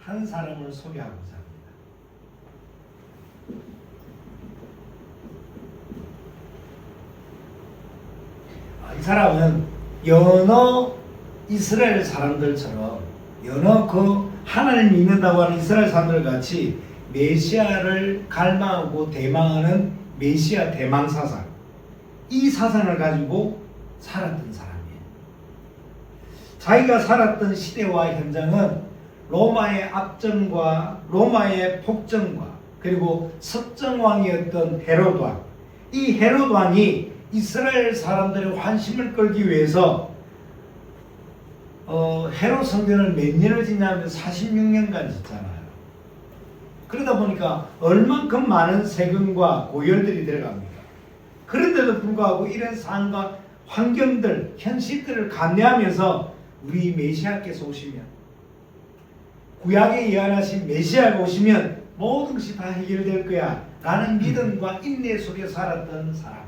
한 사람을 소개하고자 합니다. 이 사람은 여러 이스라엘 사람들처럼 여러 그 하나님 믿는다고 하는 이스라엘 사람들 같이 메시아를 갈망하고 대망하는 메시아 대망 사상, 이 사상을 가지고 살았던 사람이에요. 자기가 살았던 시대와 현장은 로마의 압정과 로마의 폭정과 그리고 섭정왕이었던 헤롯 왕, 이 헤롯 왕이 이스라엘 사람들의 관심을 끌기 위해서 헤롯 성전을 몇 년을 짓냐면 46년간 짓잖아요. 그러다 보니까 얼만큼 많은 세금과 고열들이 들어갑니까? 그런데도 불구하고 이런 상황과 환경들, 현실들을 감내하면서 우리 메시아께서 오시면, 구약에 예언하신 메시아가 오시면 모든 것이 다 해결될 거야 라는 믿음과 인내 속에 살았던 사람.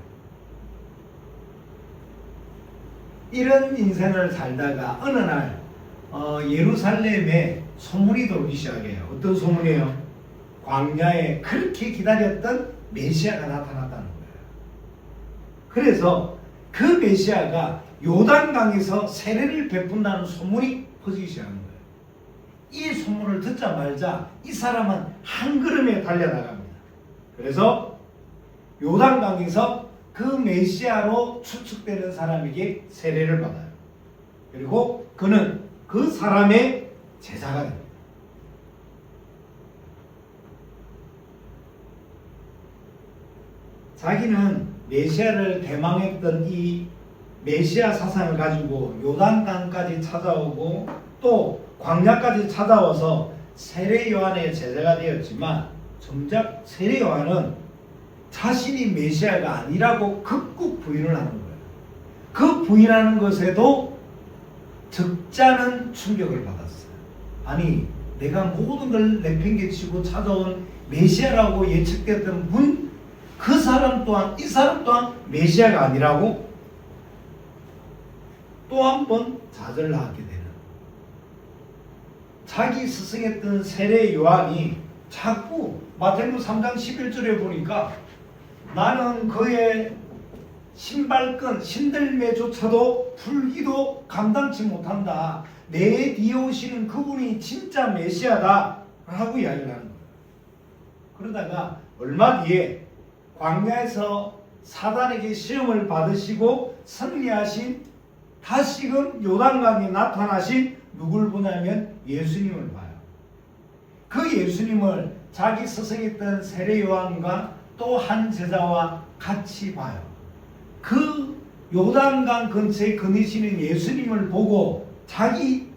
이런 인생을 살다가 어느 날 예루살렘에 소문이 돌기 시작해요. 어떤 소문이에요? 광야에 그렇게 기다렸던 메시아가 나타났다는 거예요. 그래서 그 메시아가 요단강에서 세례를 베푼다는 소문이 퍼지기 시작하는 거예요. 이 소문을 듣자마자 이 사람은 한 걸음에 달려나갑니다. 그래서 요단강에서 그 메시아로 추측되는 사람에게 세례를 받아요. 그리고 그는 그 사람의 제자가 됩니다. 자기는 메시아를 대망했던 이 메시아 사상을 가지고 요단강까지 찾아오고 또 광야까지 찾아와서 세례 요한의 제자가 되었지만, 정작 세례 요한은 자신이 메시아가 아니라고 극구 부인을 하는 거예요. 그 부인하는 것에도 적잖은 충격을 받았어요. 아니, 내가 모든 걸 내팽개치고 찾아온 메시아라고 예측됐던 분, 그 사람 또한, 이 사람 또한 메시아가 아니라고 또 한 번 좌절을 하게 되는, 자기 스승했던 세례 요한이 자꾸 마태복음 3장 11절에 보니까 나는 그의 신발끈, 신들매조차도 풀기도 감당치 못한다. 내 뒤에 오시는 그분이 진짜 메시아다 라고 이야기를 하는 거예요. 그러다가 얼마 뒤에 광야에서 사단에게 시험을 받으시고 승리하신, 다시금 요단강에 나타나신 누굴 보냐면 예수님을 봐요. 그 예수님을 자기 스승했던 세례 요한과 또 한 제자와 같이 봐요. 그 요단강 근처에 거니시는 예수님을 보고 자기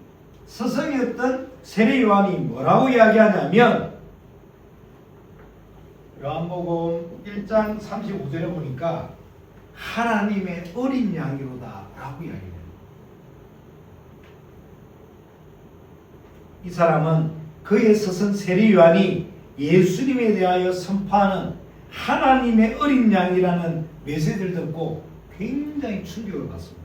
스승이었던 세례 요한이 뭐라고 이야기하냐면, 요한복음 1장 35절에 보니까 하나님의 어린 양이로다 라고 이야기해요. 이 사람은 그의 스승 세례 요한이 예수님에 대하여 선포하는 하나님의 어린 양이라는 메시지를 듣고 굉장히 충격을 받습니다.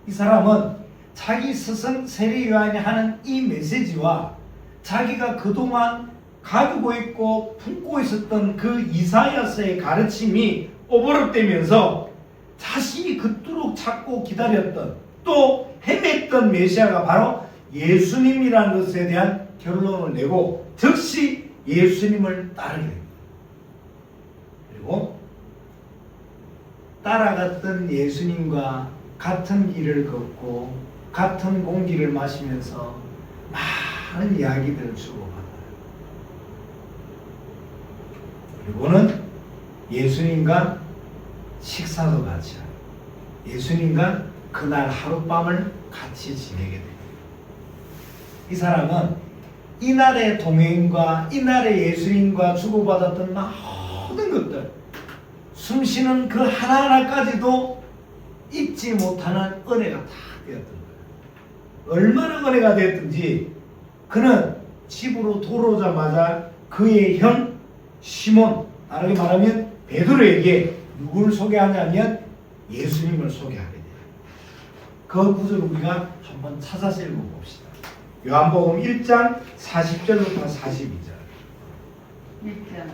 이 사람은 자기 스승 세례 요한이 하는 이 메시지와 자기가 그동안 가지고 있고 품고 있었던 그 이사야서의 가르침이 오버랩되면서 자신이 그토록 찾고 기다렸던, 또 헤맸던 메시아가 바로 예수님이라는 것에 대한 결론을 내고 즉시 예수님을 따르게 됩니다. 그리고 따라갔던 예수님과 같은 길을 걷고 같은 공기를 마시면서 많은 이야기들을 주고받아요. 그리고는 예수님과 식사도 같이 하고 예수님과 그날 하룻밤을 같이 지내게 됩니다. 이 사람은 이날의 동행과 이날의 예수님과 주고받았던 모든 것들, 숨쉬는 그 하나하나까지도 잊지 못하는 은혜가 다 되었던 거예요. 얼마나 은혜가 되었든지 그는 집으로 돌아오자마자 그의 형 시몬, 다르게 말하면 베드로에게 누굴 소개하냐면 예수님을 소개하게 돼요. 그 구절을 우리가 한번 찾아서 읽어봅시다. 요한복음 1장 40절부터 42절. 1장.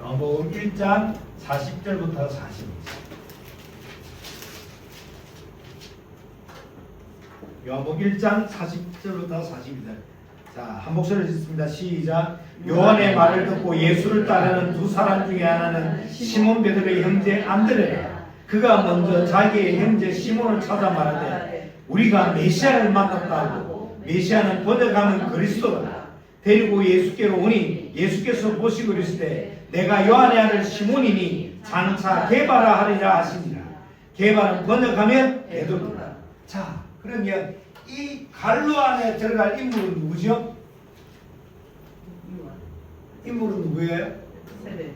요한복음 1장 40절부터 42절. 요한복음 1장 40절부터 42절. 자, 한 목소리를 듣습니다. 시작. 요한의 말을 듣고 예수를 따르는 두 사람 중에 하나는 시몬 베드로의 형제 안드레라. 그가 먼저 자기의 형제 시몬을 찾아 말하되 우리가 메시아를 만났다고. 메시아는 번역하면 그리스도다. 데리고 예수께로 오니 예수께서 보시고 이르시되 내가 요한의 아들 시몬이니 장차 게바라 하리라 하시니라. 게바는 번역하면 베드로다. 자, 그러면 이 갈로 안에 들어갈 인물은 누구죠? 인물은 누구예요? 세례.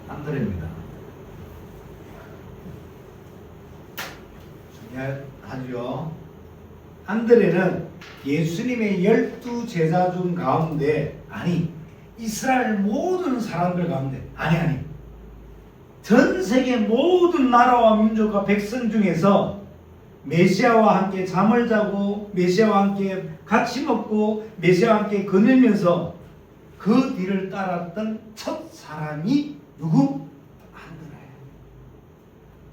안드레입니다. 중요하죠. 안드레는 예수님의 12 제자 중 가운데, 아니 이스라엘 모든 사람들 가운데, 아니 전 세계 모든 나라와 민족과 백성 중에서 메시아와 함께 잠을 자고 메시아와 함께 같이 먹고 메시아와 함께 거닐면서 그 뒤를 따랐던 첫 사람이 누구? 안드레.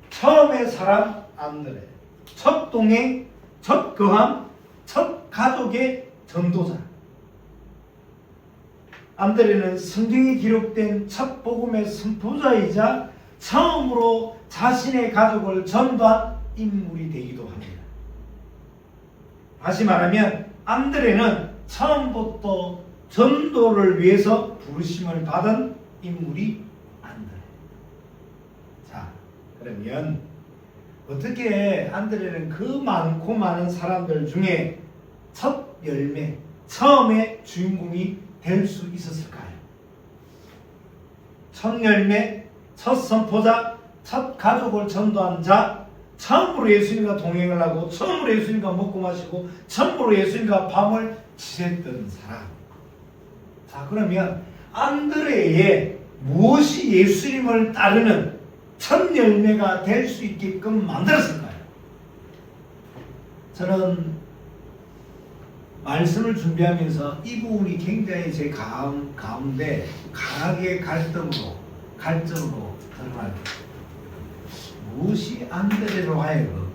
처음의 사람 안드레. 첫 동행, 첫 거함, 첫 가족의 전도자. 안드레는 성경에 기록된 첫 복음의 선포자이자 처음으로 자신의 가족을 전도한 인물이 되기도 합니다. 다시 말하면 안드레는 처음부터 전도를 위해서 부르심을 받은 인물이 안드레. 자, 그러면 어떻게 안드레는 그 많고 많은 사람들 중에 첫 열매, 처음의 주인공이 될 수 있었을까요? 첫 열매, 첫 선포자, 첫 가족을 전도한 자, 처음으로 예수님과 동행을 하고 처음으로 예수님과 먹고 마시고 처음으로 예수님과 밤을 지냈던 사람. 자, 그러면 안드레의 무엇이 예수님을 따르는 첫 열매가 될 수 있게끔 만들었을까요? 저는 말씀을 준비하면서 이 부분이 굉장히 제 가운데 강하게 갈등으로 드러나요. 무엇이 안드레로 하여금,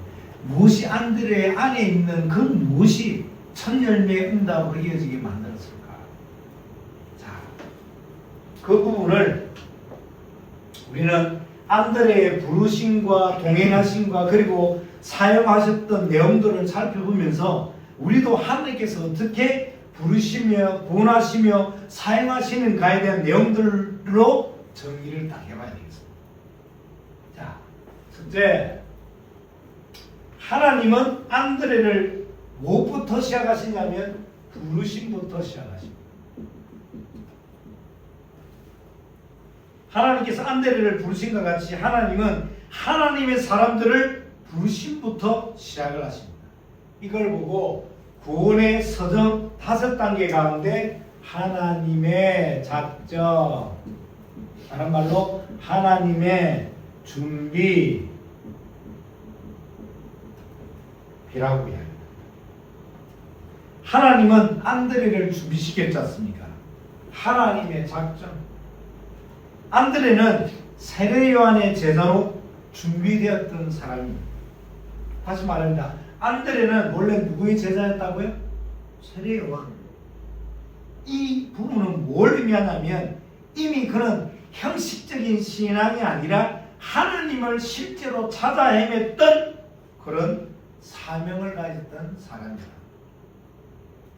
무엇이 안드레 안에 있는 그 무엇이 첫 열매의 응답으로 이어지게 만들었을까? 자, 그 부분을 우리는 안드레의 부르심과 동행하심과 그리고 사용하셨던 내용들을 살펴보면서 우리도 하나님께서 어떻게 부르시며 구원하시며 사용하시는가에 대한 내용들로 정의를 딱 해봐야 되겠습니다. 자, 첫째, 하나님은 안드레를 무엇부터 시작하시냐면 부르심부터 시작하십니다. 하나님께서 안드레를 부르신 것 같이 하나님은 하나님의 사람들을 부르심부터 시작을 하십니다. 이걸 보고 구원의 서정 5단계 가운데 하나님의 작정, 다른 말로 하나님의 준비라고 이야기합니다. 하나님은 안드레를 준비시켰지 않습니까? 하나님의 작정. 안드레는 세례 요한의 제자로 준비되었던 사람입니다. 다시 말합니다. 안드레는 원래 누구의 제자였다고요? 세례 요한. 이 부분은 뭘 의미하냐면 이미 그는 형식적인 신앙이 아니라 하나님을 실제로 찾아 헤맸던 그런 사명을 가졌던 사람이다.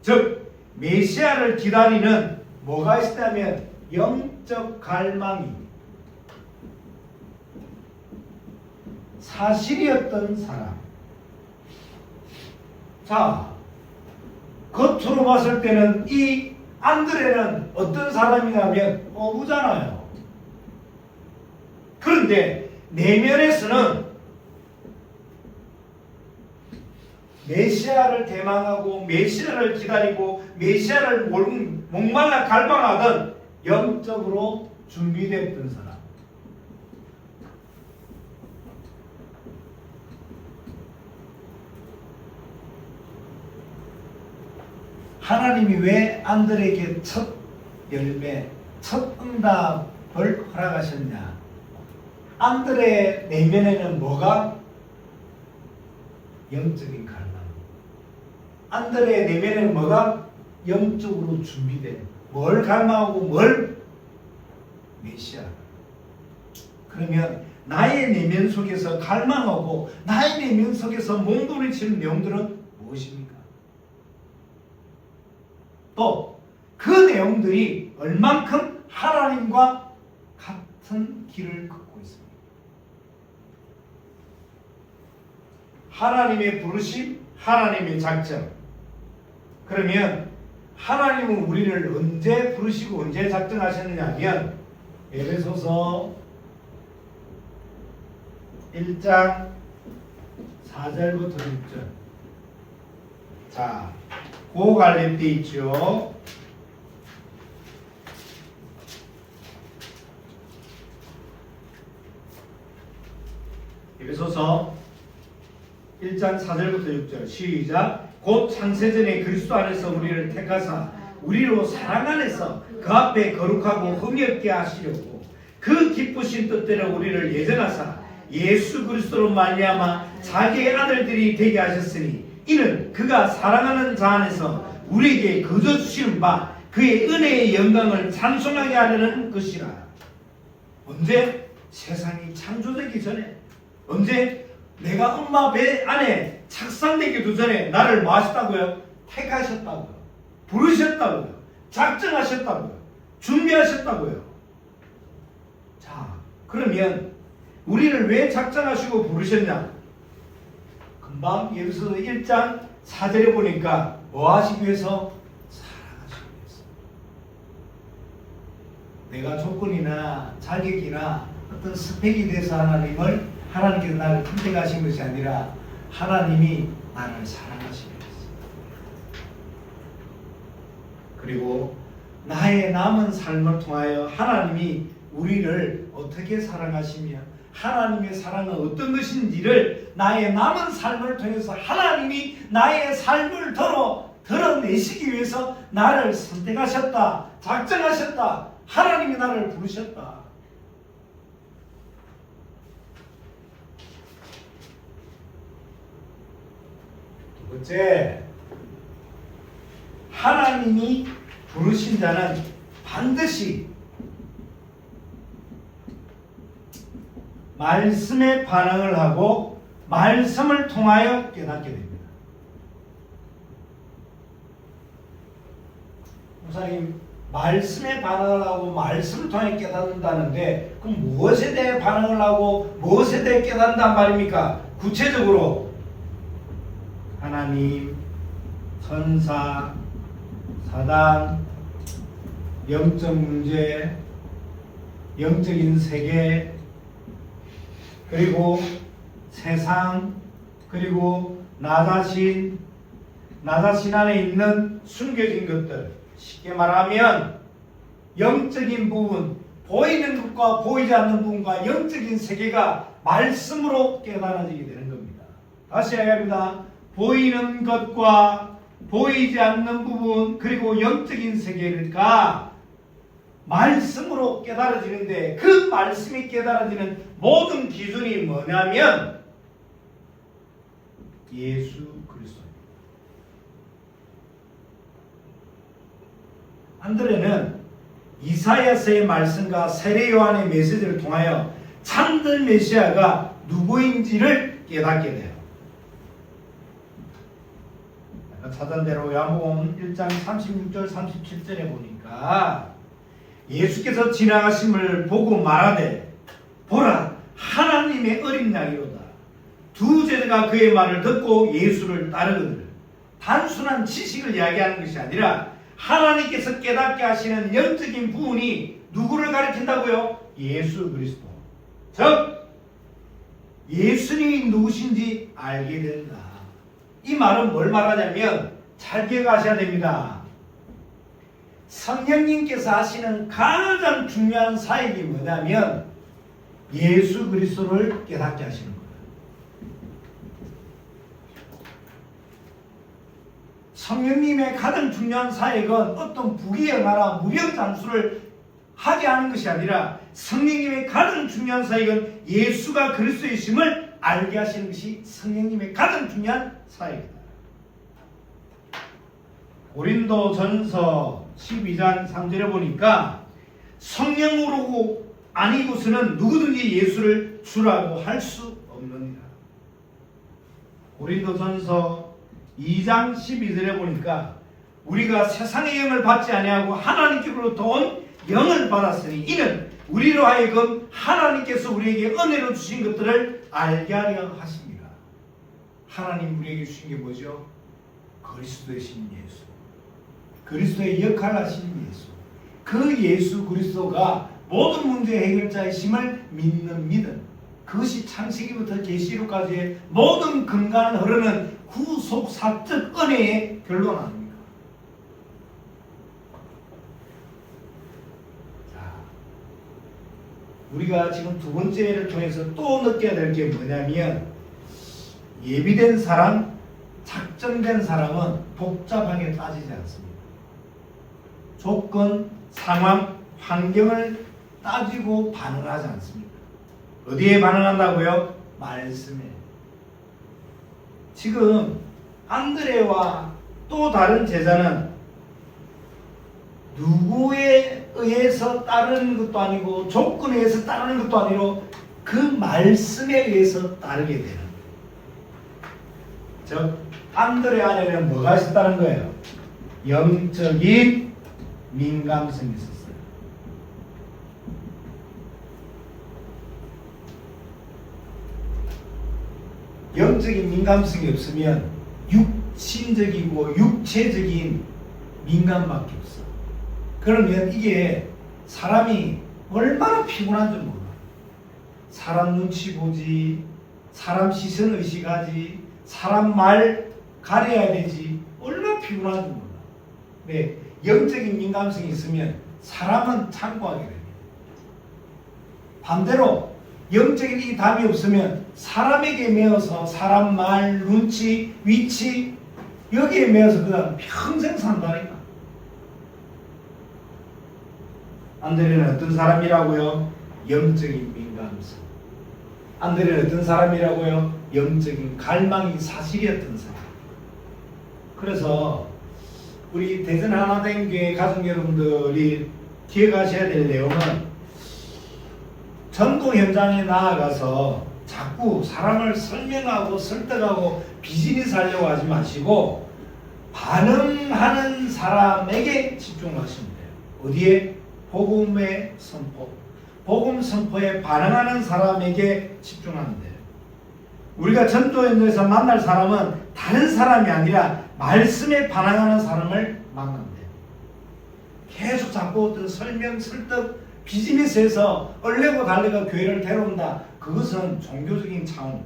즉 메시아를 기다리는 뭐가 있다면 영적 갈망이 사실이었던 사람. 자, 겉으로 봤을 때는 이 안드레는 어떤 사람이냐면 어부잖아요. 그런데 내면에서는 메시아를 대망하고 메시아를 기다리고 메시아를 목말라 갈망하던 영적으로 준비됐던 사람. 하나님이 왜 안들에게 첫 열매, 첫 응답을 허락하셨냐? 안들의 내면에는 뭐가? 영적인 갈망. 안들의 내면에는 뭐가? 영적으로 준비된 뭘 갈망하고 뭘? 메시아. 그러면 나의 내면 속에서 갈망하고 나의 내면 속에서 몸부림치는 내용들은 무엇입니까? 또 그 내용들이 얼만큼 하나님과 같은 길을 걷고 있습니다. 하나님의 부르심, 하나님의 작정. 그러면 하나님은 우리를 언제 부르시고 언제 작정하셨느냐 하면 에베소서 1장 4절부터 6절. 자, 고 갈릴 때 있죠. 에베소서 1장 4절부터 6절 시작. 곧 창세전에 그리스도 안에서 우리를 택하사 우리로 사랑 안에서 그 앞에 거룩하고 흠이 없게 하시려고 그 기쁘신 뜻대로 우리를 예정하사 예수 그리스도로 말미암아 자기의 아들들이 되게 하셨으니 이는 그가 사랑하는 자 안에서 우리에게 거저 주시는 바 그의 은혜의 영광을 찬송하게 하려는 것이라. 언제? 세상이 창조되기 전에. 언제? 내가 엄마 배 안에 착상되기도 전에 나를 뭐 하셨다고요? 택하셨다고요. 부르셨다고요. 작정하셨다고요. 준비하셨다고요. 자, 그러면 우리를 왜 작정하시고 부르셨냐? 금방 예수서 1장 4절에 보니까 뭐 하시기 위해서? 사랑하시기 위해서. 내가 조건이나 자격이나 어떤 스펙이 돼서 하나님께서 나를 선택하신 것이 아니라 하나님이 나를 사랑하시기 위해서. 그리고 나의 남은 삶을 통하여 하나님이 우리를 어떻게 사랑하시며 하나님의 사랑은 어떤 것인지를 나의 남은 삶을 통해서 하나님이 나의 삶을 드러내시기 위해서 나를 선택하셨다. 작정하셨다. 하나님이 나를 부르셨다. 두 번째, 하나님이 부르신 자는 반드시 말씀에 반응을 하고 말씀을 통하여 깨닫게 됩니다. 목사님, 말씀에 반응을 하고 말씀을 통해 깨닫는다는데 그럼 무엇에 대해 반응을 하고 무엇에 대해 깨닫는단 말입니까? 구체적으로 하나님, 천사, 사단, 영적 문제, 영적인 세계, 그리고 세상, 그리고 나 자신 안에 있는 숨겨진 것들, 쉽게 말하면 영적인 부분, 보이는 것과 보이지 않는 부분과 영적인 세계가 말씀으로 깨달아지게 되는 겁니다. 다시 이야기합니다. 보이는 것과 보이지 않는 부분, 그리고 영적인 세계가 말씀으로 깨달아지는데 그 말씀이 깨달아지는 모든 기준이 뭐냐면 예수 그리스도입니다. 안드레는 이사야서의 말씀과 세례 요한의 메시지를 통하여 참된 메시아가 누구인지를 깨닫게 돼요. 찾은 대로 요한복음 1장 36절 37절에 보니까 예수께서 지나가심을 보고 말하되 보라 하나님의 어린 양이로다. 두 제자가 그의 말을 듣고 예수를 따르거늘. 단순한 지식을 이야기하는 것이 아니라 하나님께서 깨닫게 하시는 영적인 부분이 누구를 가리킨다고요? 예수 그리스도. 즉 예수님이 누구신지 알게 된다. 이 말은 뭘 말하냐면 잘 기억하셔야 됩니다. 성령님께서 하시는 가장 중요한 사역이 뭐냐면 예수 그리스도를 깨닫게 하시는 거예요. 성령님의 가장 중요한 사역은 어떤 부귀영화나 무병장수를 하게 하는 것이 아니라 성령님의 가장 중요한 사역은 예수가 그리스도이심을 알게 하시는 것이 성령님의 가장 중요한 사역이다. 고린도전서 12장 3절에 보니까 성령으로 아니고서는 누구든지 예수를 주라고 할 수 없느니라. 고린도전서 2장 12절에 보니까 우리가 세상의 영을 받지 아니하고 하나님께로부터 온 영을 받았으니 이는 우리로 하여금 하나님께서 우리에게 은혜로 주신 것들을 알게 하려 하십니다. 하나님 우리에게 주신 게 뭐죠? 그리스도이신 예수, 그리스도의 역할을 하시는 예수, 그 예수 그리스도가 모든 문제 해결자이심을 믿는 믿음, 그것이 창세기부터 계시록까지의 모든 근간을 흐르는 구속사적 은혜의 결론 아닙니까? 자, 우리가 지금 두 번째를 통해서 또 느껴야 될 게 뭐냐면, 예비된 사람, 작정된 사람은 복잡하게 따지지 않습니다. 조건, 상황, 환경을 따지고 반응하지 않습니다. 어디에 반응한다고요? 말씀에. 지금 안드레와 또 다른 제자는 누구에 의해서 따르는 것도 아니고 조건에 의해서 따르는 것도 아니고 그 말씀에 의해서 따르게 되는, 즉 안드레 안에는 뭐가 있었다는 거예요? 영적인 민감성이 있었어요. 영적인 민감성이 없으면 육신적이고 육체적인 민감밖에 없어. 그러면 이게 사람이 얼마나 피곤한 줄 몰라. 사람 눈치 보지, 사람 시선 의식하지, 사람 말 가려야 되지, 얼마나 피곤한 줄 몰라. 네, 영적인 민감성이 있으면 사람은 참고하게 됩니다. 반대로 영적인 이 답이 없으면 사람에게 매어서 사람 말, 눈치, 위치 여기에 매어서 그다음 평생 산다니까. 안드레는 어떤 사람이라고요? 영적인 민감성. 안드레는 어떤 사람이라고요? 영적인 갈망이 사실이었던 사람. 그래서 우리 대전 하나된 교회 가족 여러분들이 기억하셔야 될 내용은, 전도 현장에 나아가서 자꾸 사람을 설명하고 설득하고 비즈니스 하려고 하지 마시고 반응하는 사람에게 집중하시면 돼요. 어디에? 복음의 선포. 복음 선포에 반응하는 사람에게 집중하면 돼요. 우리가 전도 현장에서 만날 사람은 다른 사람이 아니라 말씀에 반응하는 사람을 만나면 돼요. 계속 자꾸 어떤 설명, 설득, 비즈니스에서 얼레고 달래가 교회를 데려온다. 그것은 종교적인 차원.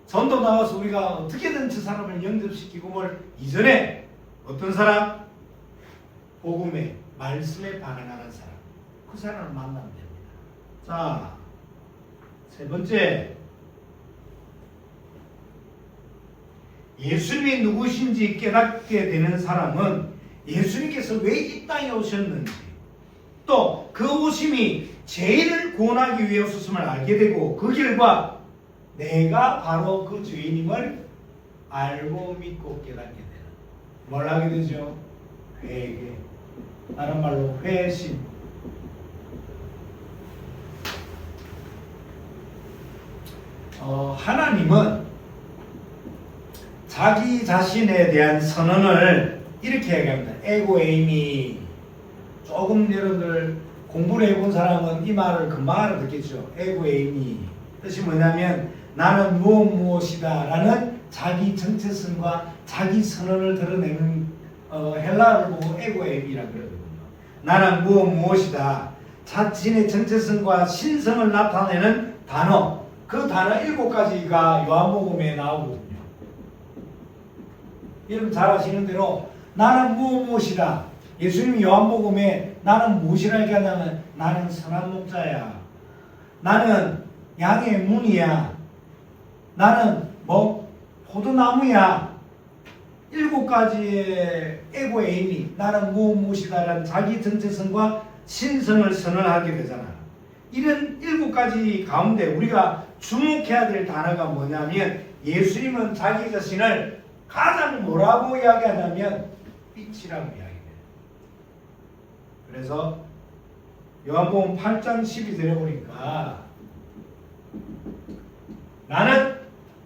전도 나와서 우리가 어떻게든 저 사람을 영접시키고 뭘 이전에 어떤 사람? 복음에, 말씀에 반응하는 사람. 그 사람을 만나면 됩니다. 자, 세 번째. 예수님이 누구신지 깨닫게 되는 사람은 예수님께서 왜 이 땅에 오셨는지, 또 그 오심이 죄인을 구원하기 위해 오셨음을 알게 되고, 그 결과 내가 바로 그 죄인임을 알고 믿고 깨닫게 되는, 뭘 하게 되죠? 회개. 다른 말로 회심. 하나님은 자기 자신에 대한 선언을 이렇게 얘기합니다. 에고에이미. 조금 여러분들 공부를 해본 사람은 이 말을 금방 알아듣겠죠. 에고에이미. 뜻이 뭐냐면 나는 무엇이다 라는 자기 정체성과 자기 선언을 드러내는, 헬라어를 보고 에고에이미라고 그러거든요. 나는 무엇이다. 자신의 정체성과 신성을 나타내는 단어. 그 단어 7가지가 요한복음에 나오거든요. 여러분 잘 아시는 대로 나는 무엇이다. 예수님이 요한복음에 나는 무엇이라 얘기하냐면 나는 선한 목자야. 나는 양의 문이야. 나는 포도나무야. 7가지의 에고 에임이 나는 무엇이다라는 자기 정체성과 신성을 선언하게 되잖아. 이런 7가지 가운데 우리가 주목해야 될 단어가 뭐냐면 예수님은 자기 자신을 가장 뭐라고 이야기하냐면 빛이라고 이야기해요. 그래서 요한복음 8장 12절에 보니까 나는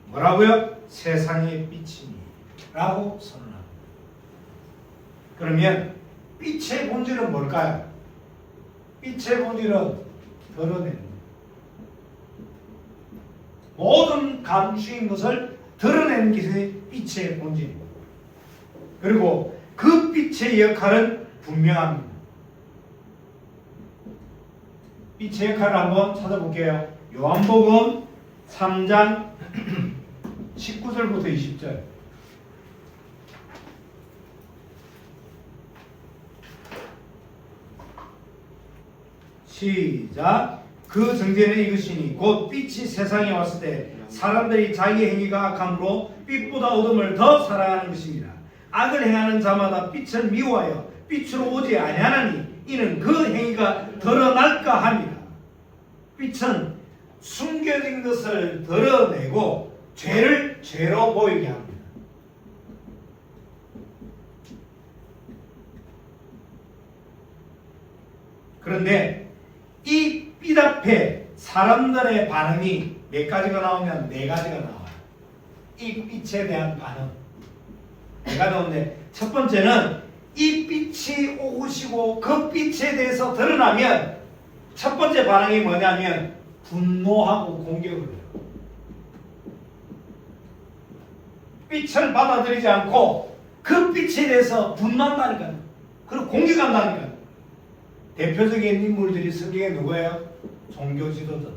뭐라고요? 세상의 빛이니 라고 선언합니다. 그러면 빛의 본질은 뭘까요? 빛의 본질은 드러내는 거예요. 모든 감추인 것을 드러내는 것이 빛의 본질입니다. 그리고 그 빛의 역할은 분명합니다. 빛의 역할을 한번 찾아볼게요. 요한복음 3장 19절부터 20절. 시작. 그 정죄는 이것이니 곧 빛이 세상에 왔을 때 사람들이 자기 행위가 악함으로 빛보다 어둠을 더 사랑하는 것입니다. 악을 행하는 자마다 빛을 미워하여 빛으로 오지 아니하나니 이는 그 행위가 드러날까 합니다. 빛은 숨겨진 것을 드러내고 죄를 죄로 보이게 합니다. 그런데 이 빛 앞에 사람들의 반응이 몇 가지가 나오면 4가지가 나와요. 이 빛에 대한 반응 4가지 나오는데, 첫 번째는 이 빛이 오시고 그 빛에 대해서 드러나면 첫 번째 반응이 뭐냐면 분노하고 공격을 해요. 빛을 받아들이지 않고 그 빛에 대해서 분노한다니까요. 그리고 공격한다니까요. 대표적인 인물들이 성경에 누구예요? 종교 지도자들.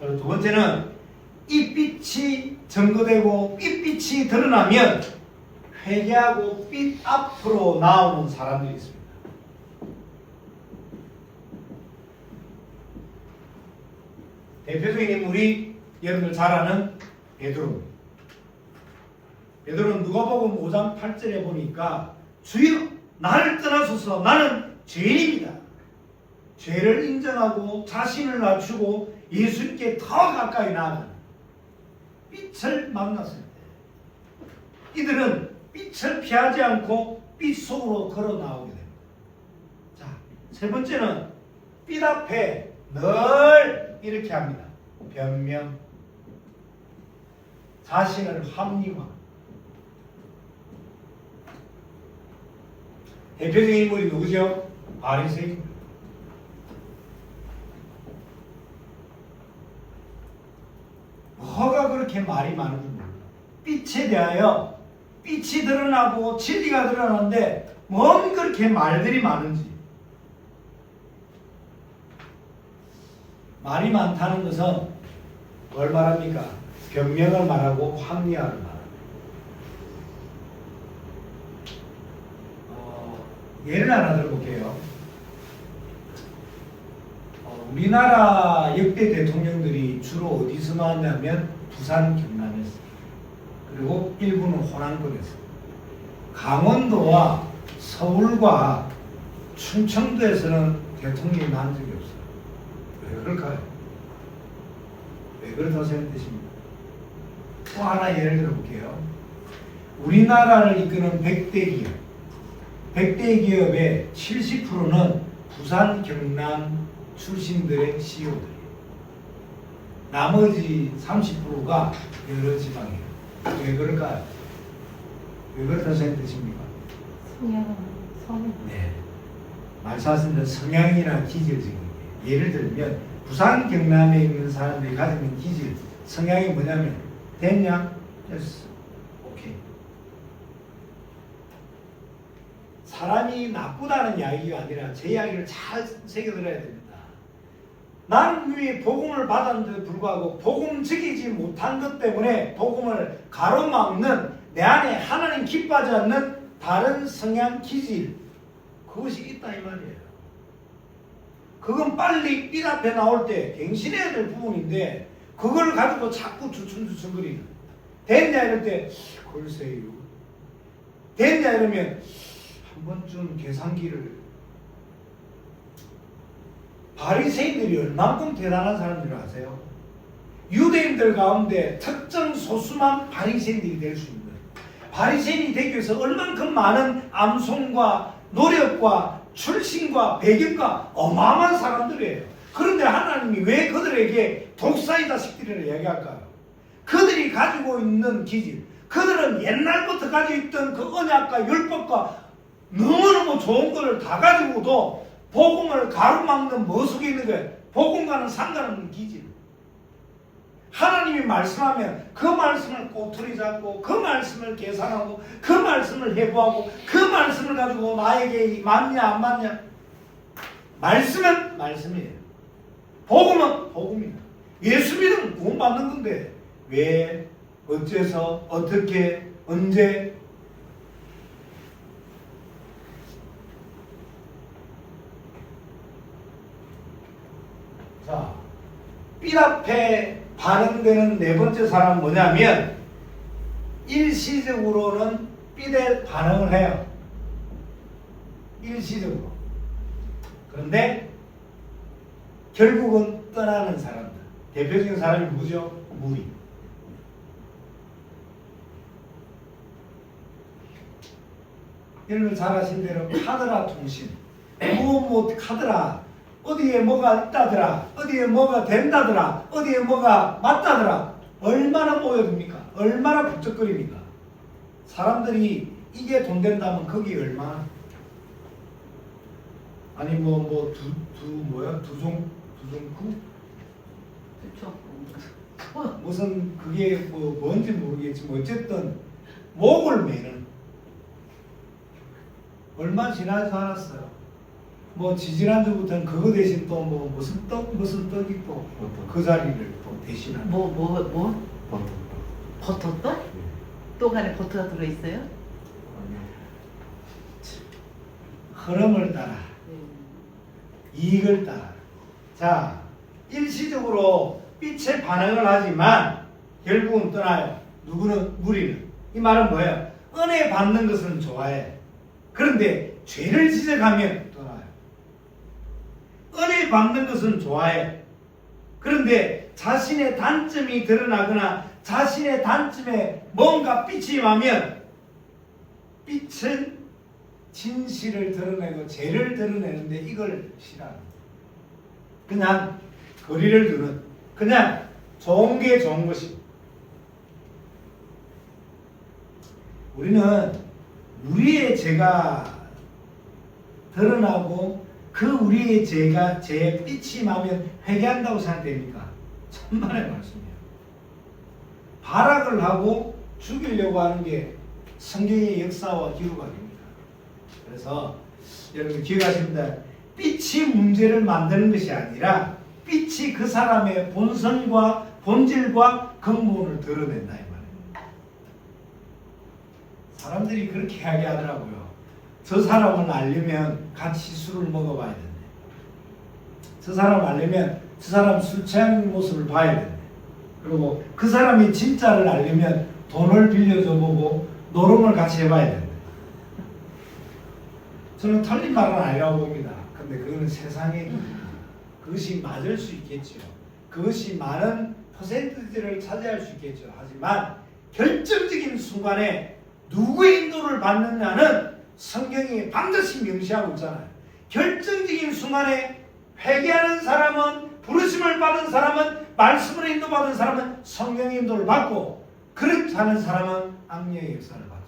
그리고 두 번째는 이 빛이 증거되고 이 빛이 드러나면 회개하고 빛 앞으로 나오는 사람들이 있습니다. 대표적인 인물이 여러분들 잘 아는 베드로입니다. 베드로는 누가복음 5장 8절에 보니까 주여 나를 떠나소서 나는 죄인입니다. 죄를 인정하고 자신을 낮추고 예수님께 더 가까이 나아가는 빛을 만났을 때 이들은 빛을 피하지 않고 빛 속으로 걸어 나오게 됩니다. 자, 세 번째는 빛 앞에 늘 이렇게 합니다. 변명, 자신을 합리화. 대표적인 인물이 누구죠? 바리새인. 뭐가 그렇게 말이 많은지 몰라. 빛에 대하여 빛이 드러나고 진리가 드러나는데 뭔 그렇게 말들이 많은지. 말이 많다는 것은 뭘 말합니까? 변명을 말하고 합리화를 말합니다. 예를 하나 들어볼게요. 우리나라 역대 대통령들이 주로 어디서 나왔냐면 부산, 경남에서, 그리고 일부는 호남권에서. 강원도와 서울과 충청도에서는 대통령이 나온 적이 없어요. 왜 그럴까요? 왜 그렇다고 생각되십니까? 또 하나 예를 들어볼게요. 우리나라를 이끄는 100대 기업, 100대 기업의 70%는 부산, 경남 출신들의 CEO들이에요. 나머지 30%가 여러 지방이에요. 왜 그럴까요? 왜 그렇다고 생각되십니까? 성향. 네. 말씀하신 성향이나 기질적인 거예요. 예를 들면 부산, 경남에 있는 사람들이 가지고 있는 기질, 성향이 뭐냐면 됐냐? 됐어. 오케이. 사람이 나쁘다는 이야기가 아니라 제 이야기를 잘 새겨들어야 됩니다. 나는 이미 복음을 받았는데도 불구하고 복음 지키지 못한 것 때문에 복음을 가로막는 내 안에 하나님 기뻐하지 않는 다른 성향 기질, 그것이 있다 이 말이에요. 그건 빨리 빛 앞에 나올 때 갱신해야 될 부분인데 그걸 가지고 자꾸 주춤주춤거리는. 됐냐 이럴 때 글쎄요. 됐냐 이러면 한 번쯤 계산기를. 바리새인들이 얼만큼 대단한 사람인 줄 아세요? 유대인들 가운데 특정 소수만 바리새인들이 될 수 있는 거예요. 바리새인이 되기 위해서 얼만큼 많은 암송과 노력과 출신과 배경과 어마어마한 사람들이에요. 그런데 하나님이 왜 그들에게 독사의 자식들이라고 이야기할까요? 그들이 가지고 있는 기질, 그들은 옛날부터 가지고 있던 그 언약과 율법과 너무너무 좋은 것을 다 가지고도 복음을 가로막는 뭐 속에 있는 거예요? 복음과는 상관없는 기질. 하나님이 말씀하면 그 말씀을 꼬투리 잡고 그 말씀을 계산하고 그 말씀을 해부하고 그 말씀을 가지고 나에게 맞냐 안 맞냐. 말씀은 말씀이에요. 복음은 복음이다. 예수 믿으면 구원 받는 건데 왜, 어째서, 어떻게, 언제. 자, 삘 앞에 반응되는 네 번째 사람은 뭐냐면 일시적으로는 삘에 반응을 해요. 일시적으로. 그런데 결국은 떠나는 사람들. 대표적인 사람이 누구죠? 무리. 여러분 잘 아신 대로 카더라 통신. 뭐 카더라. 어디에 뭐가 있다더라. 어디에 뭐가 된다더라. 어디에 뭐가 맞다더라. 얼마나 모여듭니까? 얼마나 북적거립니까? 사람들이 이게 돈 된다면 거기 얼마나? 아니 두종쿠? 그쵸. 무슨 그게 뭔지 모르겠지만 어쨌든 목을 매는 얼마 지나서 알았어요. 지지난주부터는 그거 대신 또 무슨 떡이 또 그 자리를 또 대신하는. 버터떡? 떡 안에 버터가 들어있어요? 흐름을 따라, 이익을 따라. 자, 일시적으로 빛에 반응을 하지만 결국은 떠나요. 누구는? 무리는. 이 말은 뭐예요? 은혜 받는 것은 좋아해. 그런데 죄를 지적하면 떠나요. 은혜 받는 것은 좋아해. 그런데 자신의 단점이 드러나거나 자신의 단점에 뭔가 빛이 임하면 빛은 진실을 드러내고 죄를 드러내는데 이걸 싫어하는 거예요. 그냥 거리를 두는, 그냥 좋은 게 좋은 것입니다. 우리는 우리의 죄가 드러나고 그 우리의 죄가 죄의 빛이 임하면 회개한다고 생각됩니까? 천만의 말씀이에요. 발악을 하고 죽이려고 하는 게 성경의 역사와 기록가 됩니다. 그래서 여러분 기억하십니다. 빛이 문제를 만드는 것이 아니라 빛이 그 사람의 본성과 본질과 근본을 드러낸다 이 말입니다. 사람들이 그렇게 이야기하더라고요. 저 사람을 알려면 같이 술을 먹어봐야 된대. 저 사람을 알려면 저 사람 술 취하는 모습을 봐야 된대. 그리고 그 사람이 진짜를 알려면 돈을 빌려줘 보고 노름을 같이 해봐야 된대. 저는 틀린 말은 아니라고 봅니다. 근데 그거는 세상의 그것이 맞을 수 있겠죠. 그것이 많은 퍼센트지를 차지할 수 있겠죠. 하지만 결정적인 순간에 누구의 인도를 받느냐는 성경이 반드시 명시하고 있잖아요. 결정적인 순간에 회개하는 사람은, 부르심을 받은 사람은, 말씀으로 인도받은 사람은 성령의 인도를 받고, 그렇지 않은 사람은 악령의 역사를 받잖아요.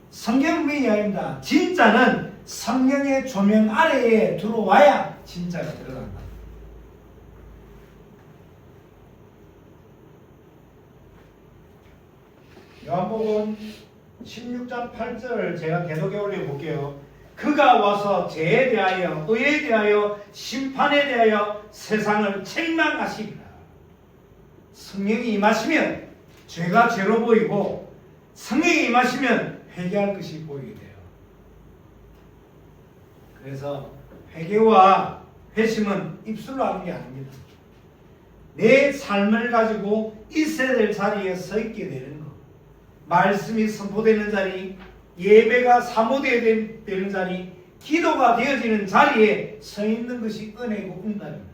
성경은 왜 이야기합니다. 진짜는 성령의 조명 아래에 들어와야 진짜가 들어간다. 요한복음 16장 8절을 제가 계속해 올려볼게요. 그가 와서 죄에 대하여, 의에 대하여, 심판에 대하여 세상을 책망하시리라. 성령이 임하시면 죄가 죄로 보이고, 성령이 임하시면 회개할 것이 보이게 돼요. 그래서 회개와 회심은 입술로 하는 게 아닙니다. 내 삶을 가지고 있어야 될 자리에 서 있게 되는 것. 말씀이 선포되는 자리, 예배가 사모되어야 되는 자리, 기도가 되어지는 자리에 서 있는 것이 은혜고 응답입니다.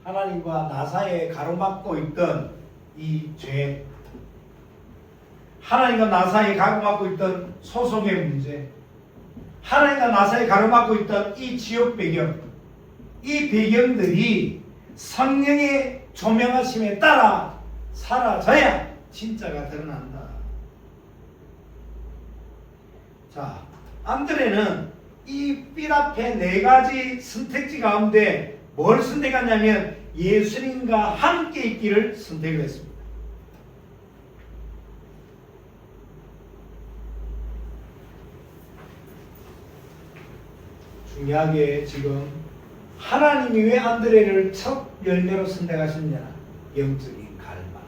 하나님과 나 사이에 가로막고 있던 이 죄, 하나님과 나 사이에 가로막고 있던 소속의 문제, 하나님과 나 사이에 가로막고 있던 이 지역 배경, 이 배경들이 성령의 조명하심에 따라 사라져야 진짜가 드러난다. 자, 안드레는 이 삘 앞에 네 가지 선택지 가운데 뭘 선택하냐면 예수님과 함께 있기를 선택을 했습니다. 중요하게 지금 하나님이 왜 안드레를 첫 열매로 선택하셨냐? 영적인 갈망.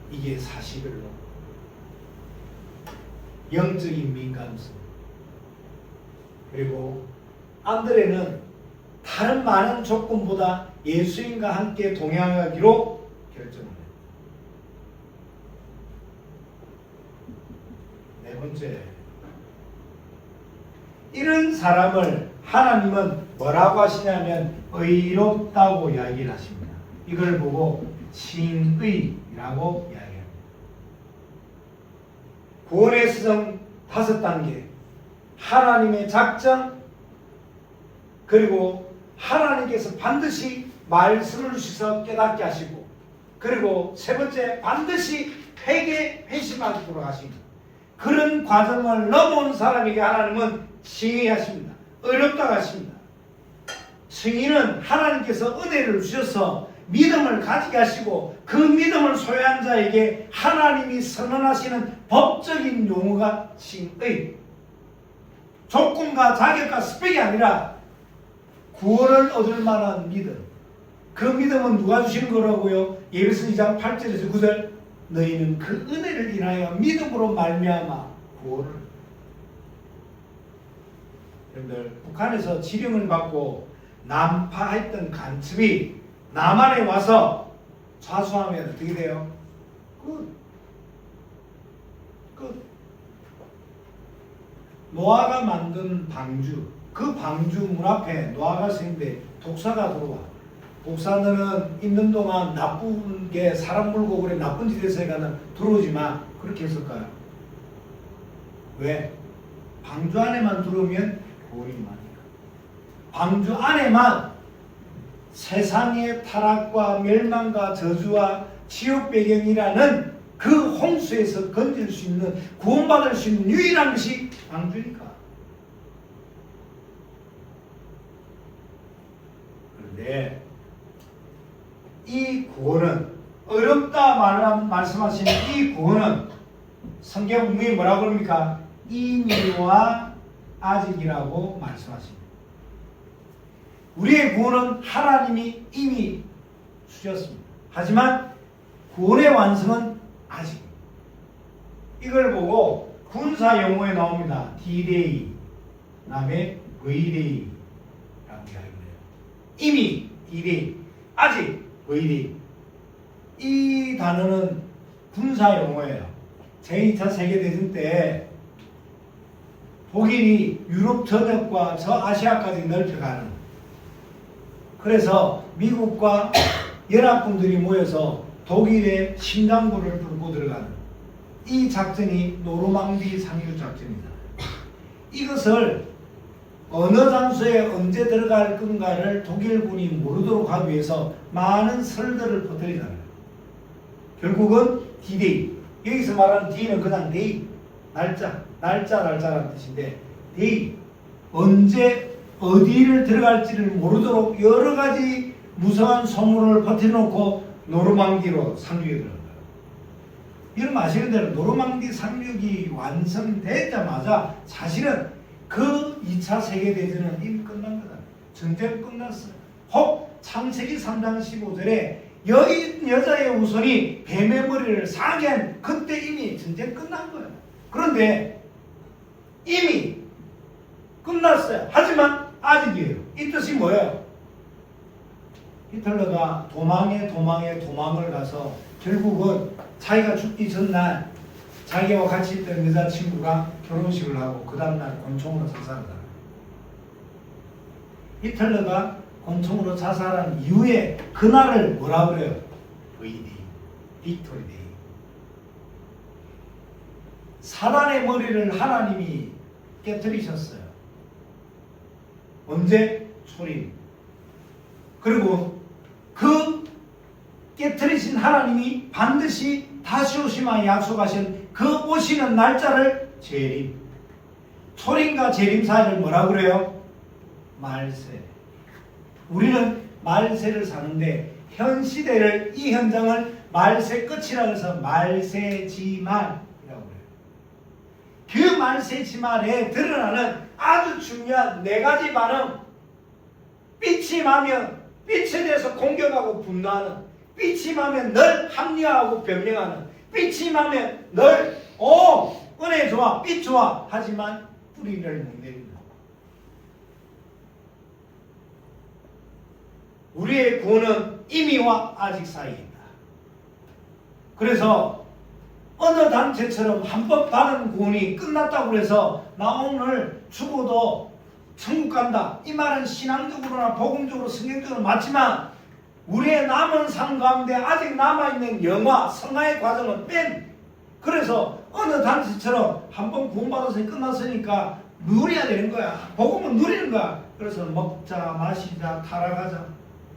이게 사실로 영적인 민감성. 그리고 안드레는 다른 많은 조건보다 예수님과 함께 동행하기로 결정을 해요. 네 번째, 이런 사람을 하나님은 뭐라고 하시냐면 의롭다고 이야기를 하십니다. 이걸 보고 칭의라고 이야기합니다. 구원의 수정 5단계, 하나님의 작정, 그리고 하나님께서 반드시 말씀을 주셔서 깨닫게 하시고, 그리고 세 번째, 반드시 회심하도록 하십니다. 그런 과정을 넘어온 사람에게 하나님은 칭의하십니다. 의롭다고 하십니다. 칭의는 하나님께서 은혜를 주셔서 믿음을 가지게 하시고, 그 믿음을 소유한 자에게 하나님이 선언하시는 법적인 용어가 칭의. 조건과 자격과 스펙이 아니라 구원을 얻을 만한 믿음. 그 믿음은 누가 주시는 거라고요? 예배서 2장 8절에서 9절, 너희는 그 은혜를 인하여 믿음으로 말미암아 구원을. 여러분들, 북한에서 지령을 받고 난파했던 간첩이 남한에 와서 자수하면 어떻게 돼요? 노아가 만든 방주, 그 방주 문 앞에 노아가 서는데 독사가 들어와. 독사는 있는 동안 나쁜 게 사람 물고 그래 나쁜 짓에서 가는 들어오지 마. 그렇게 했을까요? 왜? 방주 안에만 들어오면 구원이 많으니까. 방주 안에만 세상의 타락과 멸망과 저주와 지옥 배경이라는 그 홍수에서 건질 수 있는, 구원받을 수 있는 유일한 것이 방주니까. 그런데 이 구원은, 어렵다 말씀하시는 이 구원은 성경 분명히 뭐라고 그럽니까? 이미와 아직이라고 말씀하십니다. 우리의 구원은 하나님이 이미 주셨습니다. 하지만 구원의 완성은 아직. 이걸 보고 군사 용어에 나옵니다. D-Day, 그 다음에 V-Day 라고 이야기해요. 이미 D-Day, 아직 V-Day. 이 단어는 군사 용어예요. 제2차 세계대전 때 독일이 유럽 전역과 저 아시아까지 넓혀가는, 그래서 미국과 연합군들이 모여서 독일의 심장부를 뚫고 들어가는 이 작전이 노르망디 상륙 작전이다. 이것을 어느 장소에 언제 들어갈 건가를 독일군이 모르도록 하기 위해서 많은 설들을 퍼뜨리잖아요. 결국은 D-Day. 여기서 말하는 D는 그냥 Day, 날짜라는 뜻인데, Day, 언제 어디를 들어갈지를 모르도록 여러 가지 무성한 소문을 퍼뜨려놓고 노르망디로 상륙에 들어간 거예요. 여러분 아시는 대로 노르망디 상륙이 완성되자마자 사실은 그 2차 세계대전은 이미 끝난 거다. 전쟁 끝났어요. 혹 창세기 3장 15절에 여자의 후손이 뱀의 머리를 상하게 한 그때 이미 전쟁 끝난 거예요. 그런데 이미 끝났어요. 하지만 아직이에요. 이 뜻이 뭐예요? 히틀러가 도망을 가서 결국은 자기가 죽기 전날 자기와 같이 있던 여자친구가 결혼식을 하고 그 다음날 권총으로 자살하다. 히틀러가 권총으로 자살한 이후에 그날을 뭐라 그래요? V-Day, 빅토리 데이. 사단의 머리를 하나님이 깨뜨리셨어요. 언제? 초림. 그리고 그 깨뜨리신 하나님이 반드시 다시 오시마 약속하신 그 오시는 날짜를 재림. 초림과 재림 사이를 뭐라 그래요? 말세. 우리는 말세를 사는데 현 시대를, 이 현장을 말세 끝이라고 해서 말세지말이라고 해요. 그 말세지말에 드러나는 아주 중요한 네 가지 반응. 빛이 임하면 빛에 대해서 공격하고 분노하는, 빛이 임하면 늘 합리화하고 변명하는, 빛이 임하면 늘 은혜 좋아, 빛 좋아 하지만 뿌리를 못 내린다. 우리의 구원은 이미와 아직 사이에 있다. 그래서 어느 단체처럼 한 번 받은 구원이 끝났다고 해서 나 오늘 죽어도 천국 간다, 이 말은 신앙적으로나 복음적으로 성경적으로 맞지만 우리의 남은 삶 가운데 아직 남아있는 영화, 성화의 과정은 그래서 어느 단체처럼 한 번 구원받아서 끝났으니까 누려야 되는 거야. 복음은 누리는 거야. 그래서 먹자 마시자 타락하자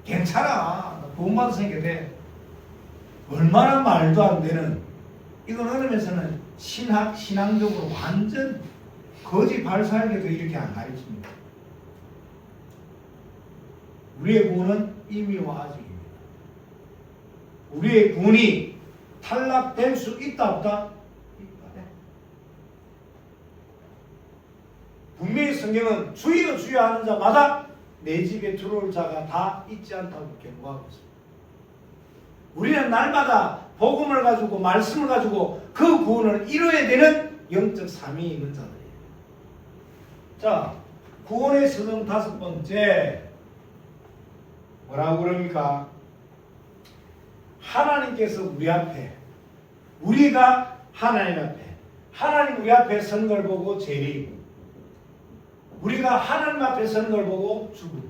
괜찮아, 구원받았으니까 돼. 얼마나 말도 안 되는, 이건 어느 면에서는 신앙적으로 완전 거짓 발사에게도 이렇게 안 가르칩니다. 우리의 구원은 이미와 아직입니다. 우리의 구원이 탈락될 수 있다 없다? 있다. 분명히 성경은 주여 주여 하는 자마다 내 집에 들어올 자가 다 있지 않다고 경고하고 있습니다. 우리는 날마다 복음을 가지고 말씀을 가지고 그 구원을 이루어야 되는 영적 삶이 있는 자들이에요. 자, 구원의 서정 다섯 번째 뭐라고 그럽니까? 하나님께서 우리 앞에, 우리가 하나님 앞에, 하나님 우리 앞에 선 걸 보고 재림, 우리가 하나님 앞에 선 걸 보고 죽음.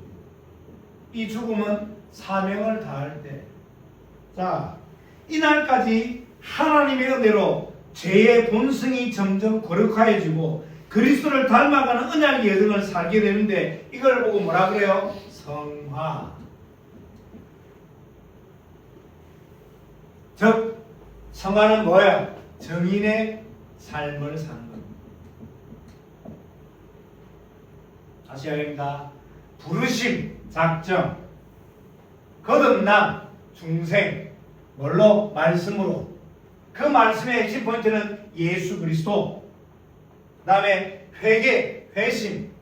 이 죽음은 사명을 다할 때. 자, 이날까지 하나님의 은혜로 죄의 본성이 점점 거룩해지고 그리스도를 닮아가는 언약의 여정을 살게 되는데 이걸 보고 뭐라 그래요? 성화. 즉 성화는 뭐야? 정인의 삶을 사는 겁니다. 다시 하겠습니다. 부르심, 작정, 거듭남, 중생, 뭘로? 말씀으로. 그 말씀의 핵심 포인트는 예수 그리스도. 그 다음에 회개, 회심,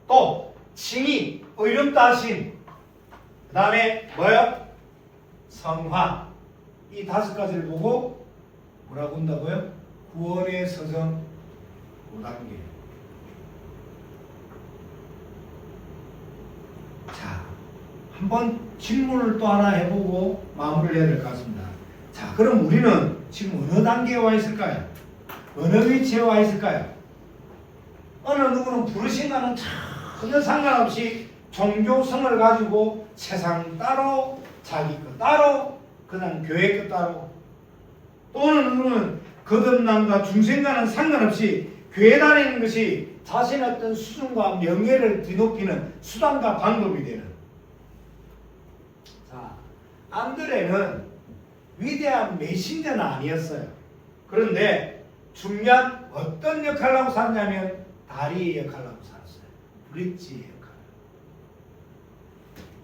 또 칭의, 의롭다 하심, 그 다음에 뭐요? 성화. 이 다섯 가지를 보고 뭐라고 한다고요? 구원의 서정 5단계. 자, 한번 질문을 또 하나 해보고 마무리를 해야 될 것 같습니다. 자, 그럼 우리는 지금 어느 단계에 와 있을까요? 어느 위치에 와 있을까요? 어느 누구는 부르심과는 전혀 상관없이 종교성을 가지고 세상 따로, 자기 것 따로, 그냥 교회 것 따로, 또는 누구는 거듭남과 중생과는 상관없이 교회 다니는 것이 자신의 어떤 수준과 명예를 뒤높이는 수단과 방법이 되는. 자, 안드레는 위대한 메신저는 아니었어요. 그런데 중요한 어떤 역할을 하고 살았냐면 다리의 역할을 하고 살았어요. 브릿지의 역할.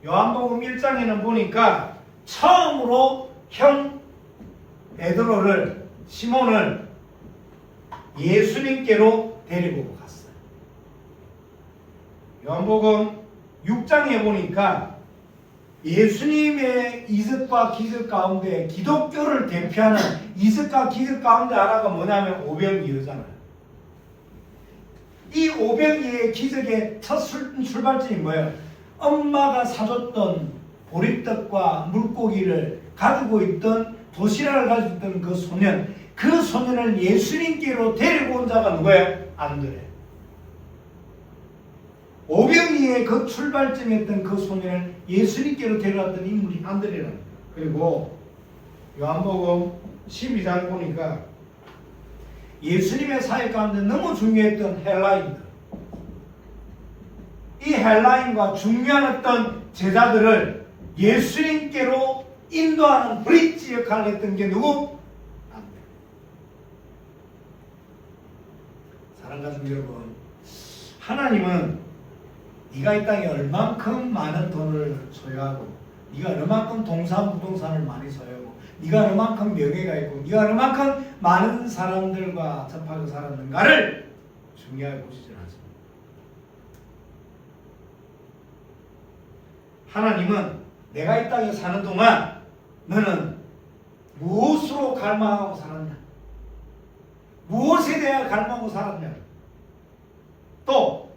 요한복음 1장에는 보니까 처음으로 형 베드로를, 시몬을 예수님께로 데리고 갔어요. 요한복음 6장에 보니까 예수님의 이적과 기적 가운데 기독교를 대표하는 이적과 기적 가운데 하나가 뭐냐면 오병이어잖아요. 이 오병이의 기적의 첫 출발점이 뭐예요? 엄마가 사줬던 보리떡과 물고기를 가지고 있던 도시락을 가지고 있던 그 소년을 예수님께로 데리고 온 자가 누구예요? 안드레. 오병이의 그 출발점이었던 그 소년을 예수님께로 데려왔던 인물이 안드레랍니다. 그리고 요한복음 12장 보니까 예수님의 사역 가운데 너무 중요했던 헬라인들, 이 헬라인과 중요한 어떤 제자들을 예수님께로 인도하는 브릿지 역할을 했던 게 누구? 안드레. 사랑하는 가족 여러분, 하나님은 네가 이 땅에 얼만큼 많은 돈을 소유하고, 네가 얼만큼 부동산을 많이 소유하고, 네가 얼만큼 명예가 있고, 네가 얼만큼 많은 사람들과 접하고 살았는가를 중요하게 보시질 않습니다. 하나님은 내가 이 땅에 사는 동안 너는 무엇으로 갈망하고 살았냐? 무엇에 대해 갈망하고 살았냐? 또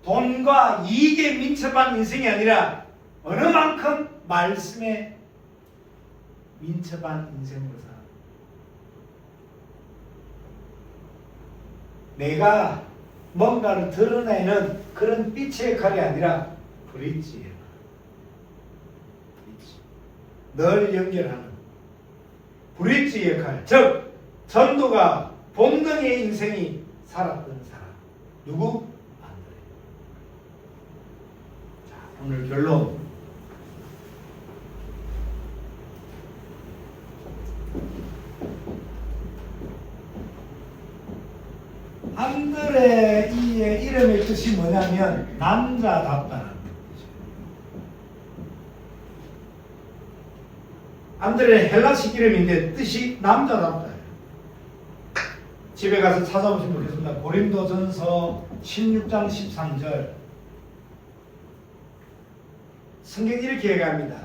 돈과 이익에 민첩한 인생이 아니라 어느 만큼 말씀에 민첩한 인생으로 살아. 내가 뭔가를 드러내는 그런 빛의 역할이 아니라 브릿지예요. 널 연결하는 브릿지 역할, 즉 전도가 본능의 인생이 살았던 사람. 누구? 안드레. 자, 오늘 결론. 안드레의 이름의 뜻이 뭐냐면 남자답다는 뜻이에요. 안드레는 헬라식 이름인데 뜻이 남자답다. 집에 가서 찾아보시면 좋겠습니다. 고린도전서 16장 13절. 성경이 이렇게 얘기합니다.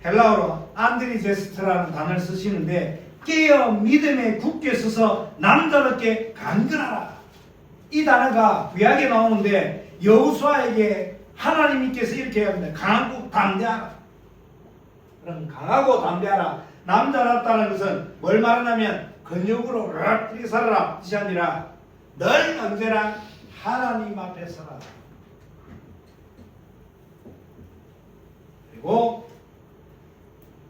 헬라어로 안드리제스트라는 단어를 쓰시는데, 깨어 믿음에 굳게 서서 남자답게 강건하라. 이 단어가 구약에 나오는데 여호수아에게 하나님께서 이렇게 합니다. 강하고 담대하라. 그럼 강하고 담대하라. 남자답다는 것은 뭘 말하냐면 근육으로 이렇게 살아라 뜻이 아니라 늘 언제나 하나님 앞에 서라. 그리고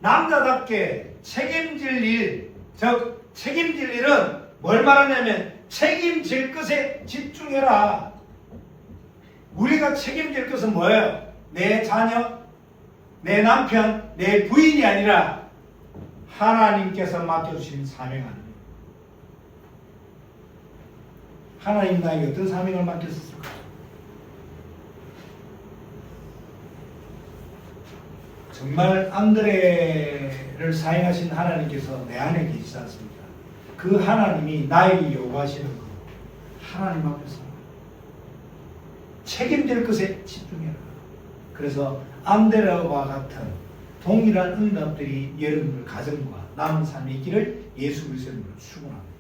남자답게 책임질 일, 즉 책임질 일은 뭘 말하냐면 책임질 것에 집중해라. 우리가 책임질 것은 뭐예요? 내 자녀, 내 남편, 내 부인이 아니라 하나님께서 맡겨주신 사명 아닙니까? 하나님 나에게 어떤 사명을 맡겼을까? 정말 안드레를 사용하신 하나님께서 내 안에 계시지 않습니까? 그 하나님이 나에게 요구하시는 거, 하나님 앞에서 책임질 것에 집중해라. 그래서 안드레와 같은 동일한 응답들이 여러분들 가정과 남은 삶에 있기를 예수 그리스도로 축원합니다.